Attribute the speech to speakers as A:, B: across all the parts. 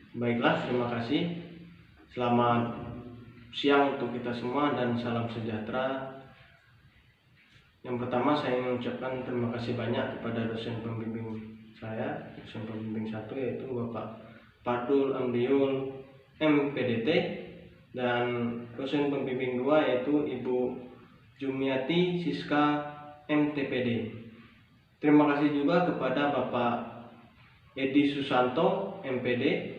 A: Baiklah, terima kasih. Selamat siang untuk kita semua dan salam sejahtera. Yang pertama saya ingin mengucapkan terima kasih banyak kepada dosen pembimbing saya, dosen pembimbing 1 yaitu Bapak Fardul Amriul MPDT, dan dosen pembimbing 2 yaitu Ibu Jumiati Siska MTPD. Terima kasih juga kepada Bapak Edi Susanto MPD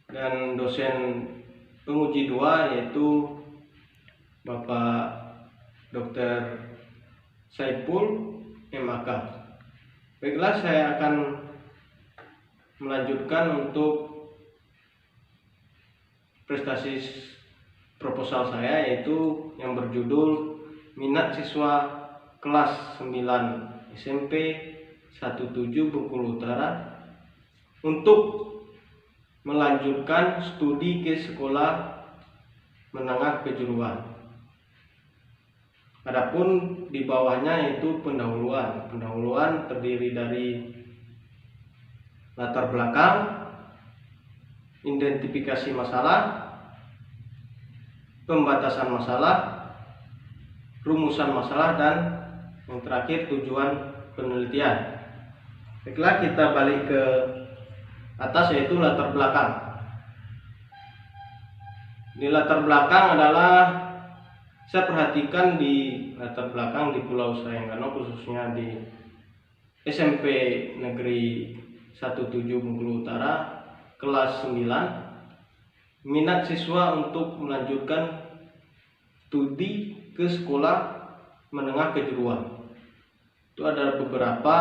A: dan dosen penguji 2 yaitu Bapak Dr. Saipul MAK. Baiklah, saya akan melanjutkan untuk prestasi proposal saya, yaitu yang berjudul Minat Siswa Kelas 9 SMP 17 Bengkulu Utara untuk melanjutkan studi ke sekolah menengah kejuruan. Adapun di bawahnya yaitu pendahuluan. Pendahuluan terdiri dari latar belakang, identifikasi masalah, pembatasan masalah, rumusan masalah, dan yang terakhir tujuan penelitian. Baiklah, kita balik ke atas yaitu latar belakang. Di latar belakang adalah saya perhatikan di latar belakang di Pulau Sayanggano, khususnya di SMP Negeri 17 Bengkulu Utara kelas 9, minat siswa untuk melanjutkan studi ke sekolah menengah kejuruan. Itu ada beberapa,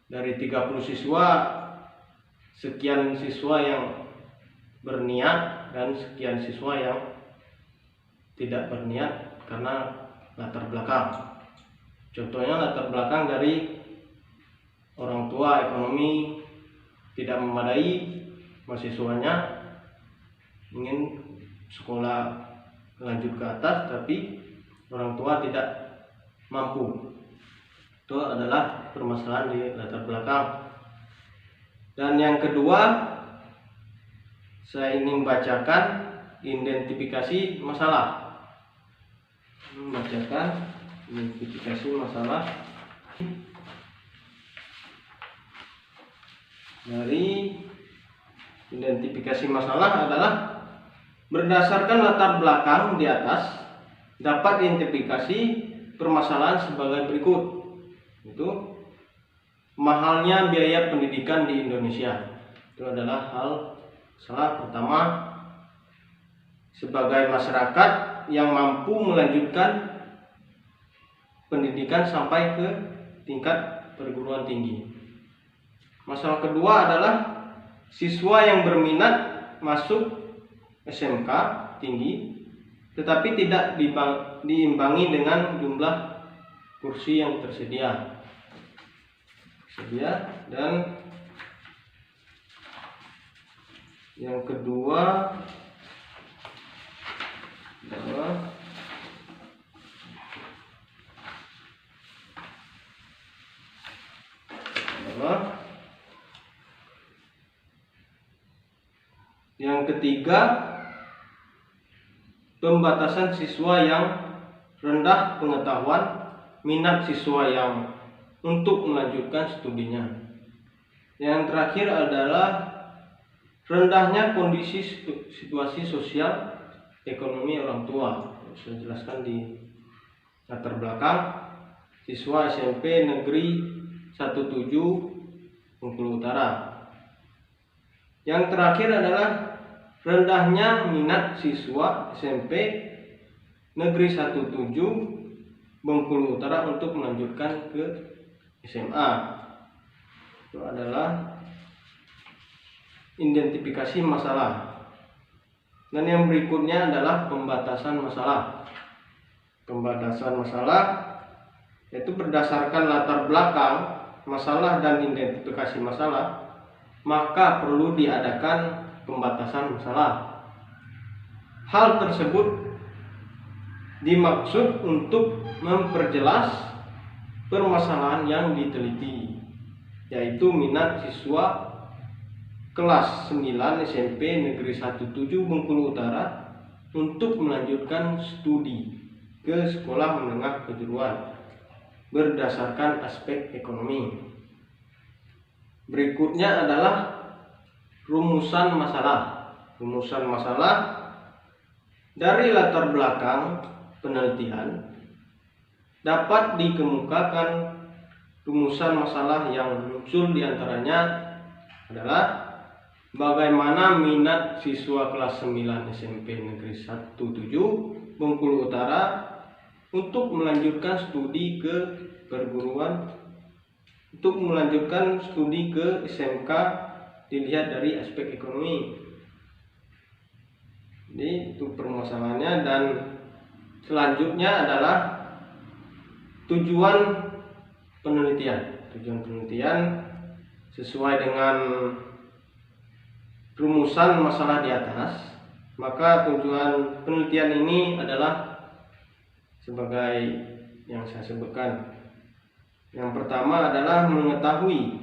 A: dari 30 siswa, sekian siswa yang berniat dan sekian siswa yang tidak berniat karena latar belakang. Contohnya latar belakang dari orang tua ekonomi tidak memadai, mahasiswanya ingin sekolah lanjut ke atas tapi orang tua tidak mampu. Itu adalah permasalahan di latar belakang. Dan yang kedua, saya ingin bacakan identifikasi masalah. Membacakan identifikasi masalah dari identifikasi masalah adalah berdasarkan latar belakang di atas dapat identifikasi permasalahan sebagai berikut. Itu mahalnya biaya pendidikan di Indonesia. Itu adalah hal salah pertama. Sebagai masyarakat yang mampu melanjutkan pendidikan sampai ke tingkat perguruan tinggi. Masalah kedua adalah siswa yang berminat masuk SMK tinggi tetapi tidak diimbangi dengan jumlah kursi yang tersedia. Dan yang kedua adalah yang ketiga, pembatasan siswa yang rendah pengetahuan, minat siswa yang untuk melanjutkan studinya. Yang terakhir adalah rendahnya kondisi situasi sosial ekonomi orang tua. Saya jelaskan di latar belakang siswa SMP Negeri 17 Bengkulu Utara. Yang terakhir adalah rendahnya minat siswa SMP Negeri 17 Bengkulu Utara untuk melanjutkan ke SMA. Itu adalah identifikasi masalah. Dan yang berikutnya adalah pembatasan masalah. Pembatasan masalah yaitu berdasarkan latar belakang masalah dan identifikasi masalah, maka perlu diadakan pembatasan masalah. Hal tersebut dimaksud untuk memperjelas permasalahan yang diteliti, yaitu minat siswa kelas 9 SMP Negeri 17 Bengkulu Utara untuk melanjutkan studi ke sekolah menengah kejuruan berdasarkan aspek ekonomi. Berikutnya adalah rumusan masalah. Rumusan masalah dari latar belakang penelitian dapat dikemukakan rumusan masalah yang muncul diantaranya adalah bagaimana minat siswa kelas 9 SMP Negeri 17 Bengkulu Utara untuk melanjutkan studi ke perguruan, untuk melanjutkan studi ke SMK dilihat dari aspek ekonomi. Jadi itu permasalahannya, dan selanjutnya adalah tujuan penelitian. Tujuan penelitian sesuai dengan rumusan masalah di atas, maka tujuan penelitian ini adalah sebagai yang saya sebutkan. Yang pertama adalah mengetahui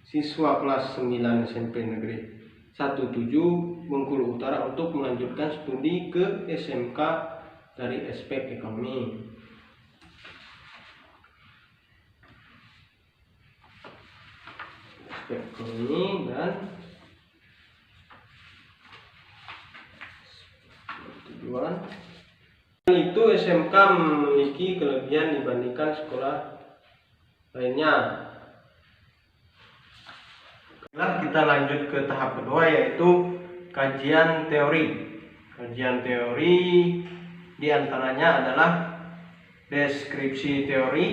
A: siswa kelas 9 SMP Negeri 17 Bengkulu Utara untuk melanjutkan studi ke SMK dari aspek ekonomi. Aspek ekonomi dan tujuan. Itu SMK memiliki kelebihan dibandingkan sekolah lainnya. Kita lanjut ke tahap kedua, yaitu kajian teori. Kajian teori diantaranya adalah deskripsi teori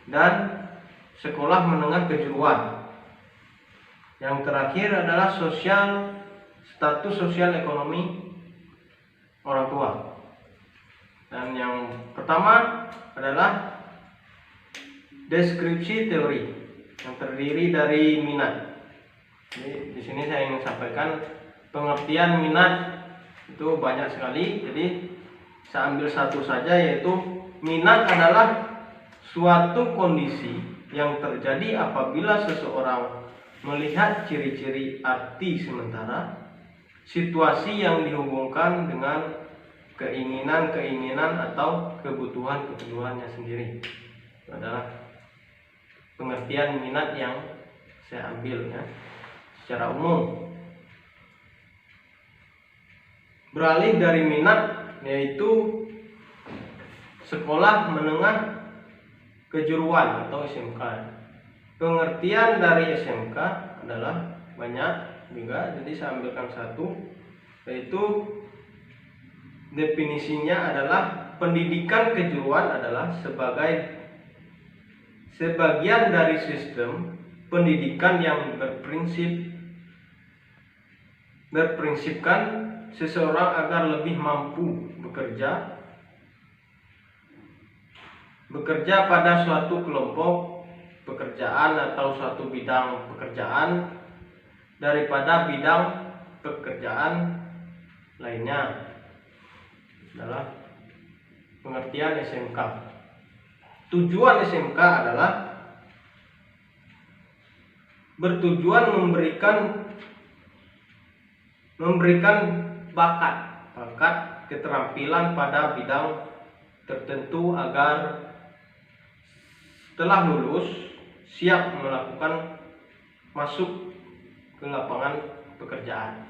A: dan sekolah menengah kejuruan. Yang terakhir adalah status sosial ekonomi orang tua. Dan yang pertama adalah deskripsi teori yang terdiri dari minat. Jadi di sini saya ingin sampaikan pengertian minat itu banyak sekali. Jadi saya ambil satu saja, yaitu minat adalah suatu kondisi yang terjadi apabila seseorang melihat ciri-ciri arti sementara situasi yang dihubungkan dengan keinginan-keinginan atau kebutuhan-kebutuhannya sendiri. Itu adalah pengertian minat yang saya ambil ya, secara umum. Beralih dari minat, yaitu sekolah menengah kejuruan atau SMK. Pengertian dari SMK adalah banyak juga, jadi saya ambilkan satu, yaitu definisinya adalah pendidikan kejuruan adalah sebagian dari sistem pendidikan yang berprinsipkan seseorang agar lebih mampu bekerja pada suatu kelompok pekerjaan atau suatu bidang pekerjaan daripada bidang pekerjaan lainnya. Adalah pengertian SMK. Tujuan SMK adalah bertujuan memberikan bakat keterampilan pada bidang tertentu agar setelah lulus siap masuk ke lapangan pekerjaan.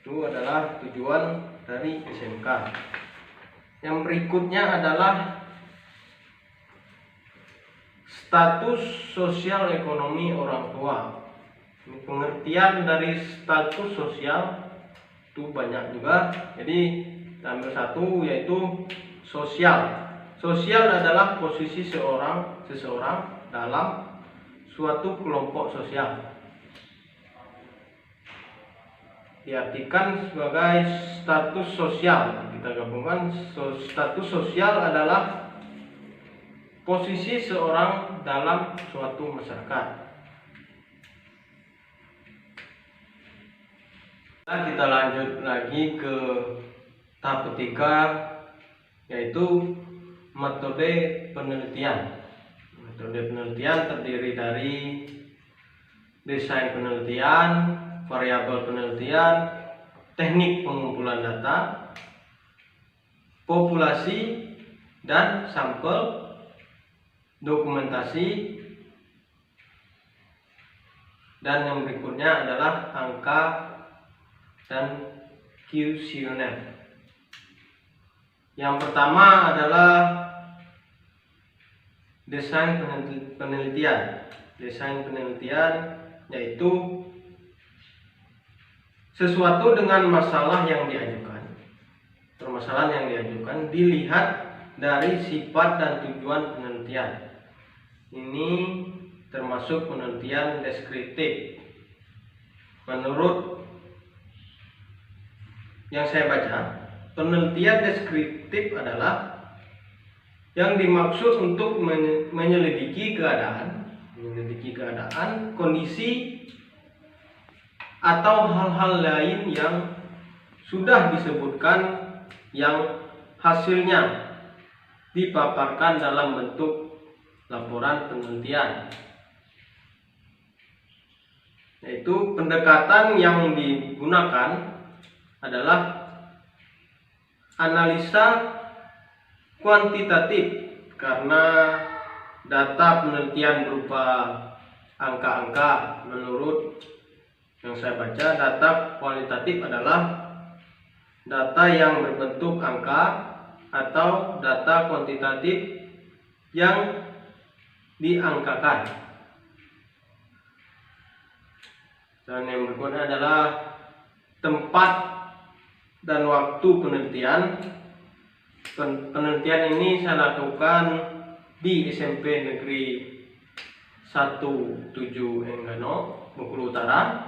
A: Itu adalah tujuan dari SMK. Yang berikutnya adalah status sosial ekonomi orang tua. Ini pengertian dari status sosial itu banyak juga. Jadi kita ambil satu, yaitu sosial. Sosial adalah posisi seseorang dalam suatu kelompok sosial. Diartikan sebagai status sosial. Kita gabungkan, status sosial adalah posisi seorang dalam suatu masyarakat. Nah, kita lanjut lagi ke tahap ketiga, yaitu metode penelitian. Metode penelitian terdiri dari desain penelitian, variabel penelitian, teknik pengumpulan data, populasi dan sampel, dokumentasi, dan yang berikutnya adalah angka dan kuesioner. Yang pertama adalah desain penelitian. Desain penelitian yaitu sesuatu dengan masalah yang diajukan. Permasalahan yang diajukan dilihat dari sifat dan tujuan penelitian. Ini termasuk penelitian deskriptif. Menurut yang saya baca, penelitian deskriptif adalah yang dimaksud untuk menyelidiki keadaan, kondisi atau hal-hal lain yang sudah disebutkan yang hasilnya dipaparkan dalam bentuk laporan penelitian. Yaitu pendekatan yang digunakan adalah analisa kuantitatif, karena data penelitian berupa angka-angka. Menurut yang saya baca, data kualitatif adalah data yang berbentuk angka, atau data kuantitatif yang diangkakan. Dan yang berikutnya adalah tempat dan waktu penelitian. Penelitian ini saya lakukan di SMP Negeri 17 Enggano, Bengkulu Utara,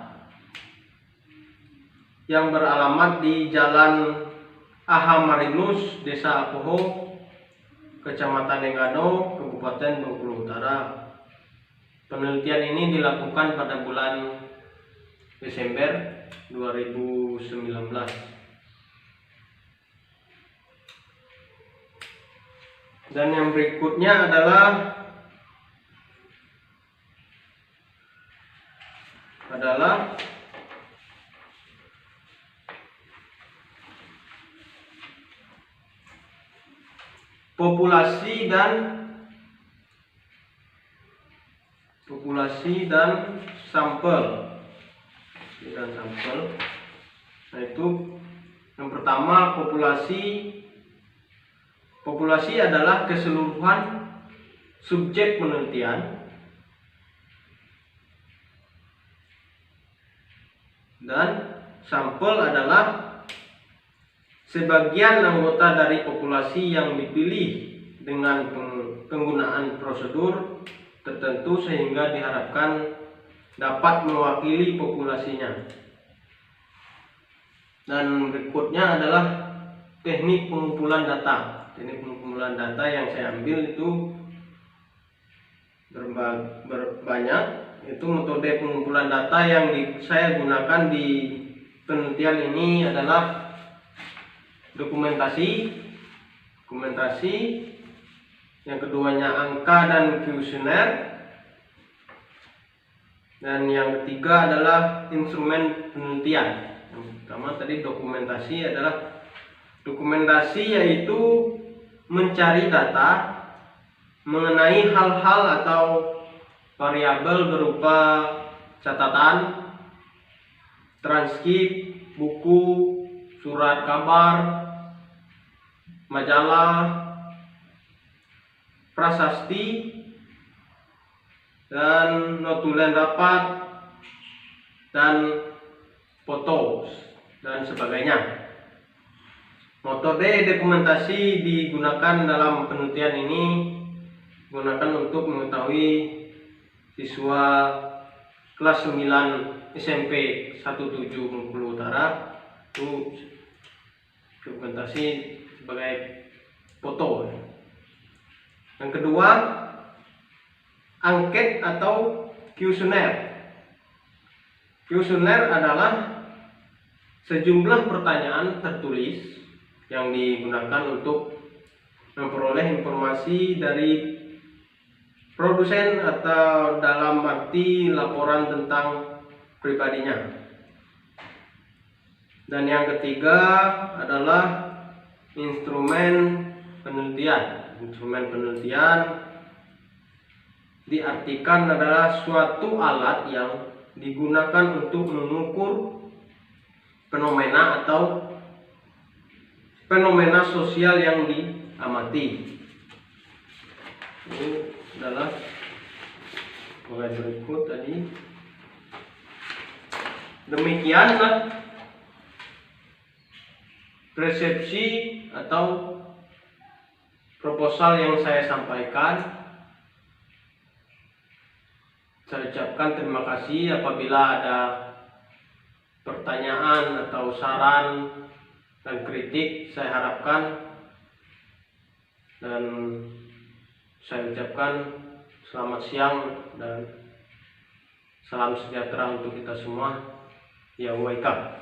A: yang beralamat di Jalan Aha Marinus, Desa Apoho, Kecamatan Enggano, Kabupaten Bengkulu Utara. Penelitian ini dilakukan pada bulan Desember 2019. Dan yang berikutnya adalah populasi dan sampel. Nah, itu yang pertama, populasi adalah keseluruhan subjek penelitian, dan sampel adalah sebagian anggota dari populasi yang dipilih dengan penggunaan prosedur tertentu sehingga diharapkan dapat mewakili populasinya. Dan berikutnya adalah teknik pengumpulan data. Teknik pengumpulan data yang saya ambil itu banyak. Itu metode pengumpulan data yang saya gunakan di penelitian ini adalah dokumentasi, yang keduanya angka dan kuesioner, dan yang ketiga adalah instrumen penelitian. Yang pertama tadi dokumentasi yaitu mencari data mengenai hal-hal atau variabel berupa catatan, transkrip, buku, surat kabar, majalah, prasasti, dan notulen rapat, dan foto, dan sebagainya. Metode dokumentasi digunakan dalam penelitian ini digunakan untuk mengetahui siswa kelas 9 SMP 17 Bengkulu Utara itu dokumentasi sebagai foto. Yang kedua, angket atau kuesioner. Kuesioner adalah sejumlah pertanyaan tertulis yang digunakan untuk memperoleh informasi dari produsen atau dalam arti laporan tentang pribadinya. Dan yang ketiga adalah instrumen penelitian. Instrumen penelitian diartikan adalah suatu alat yang digunakan untuk mengukur fenomena atau fenomena sosial yang diamati. Ini adalah mulai berikut tadi. Demikianlah persepsi atau proposal yang saya sampaikan. Saya ucapkan terima kasih. Apabila ada pertanyaan atau saran dan kritik, saya harapkan, dan saya ucapkan selamat siang dan salam sejahtera untuk kita semua. Ya, wake up.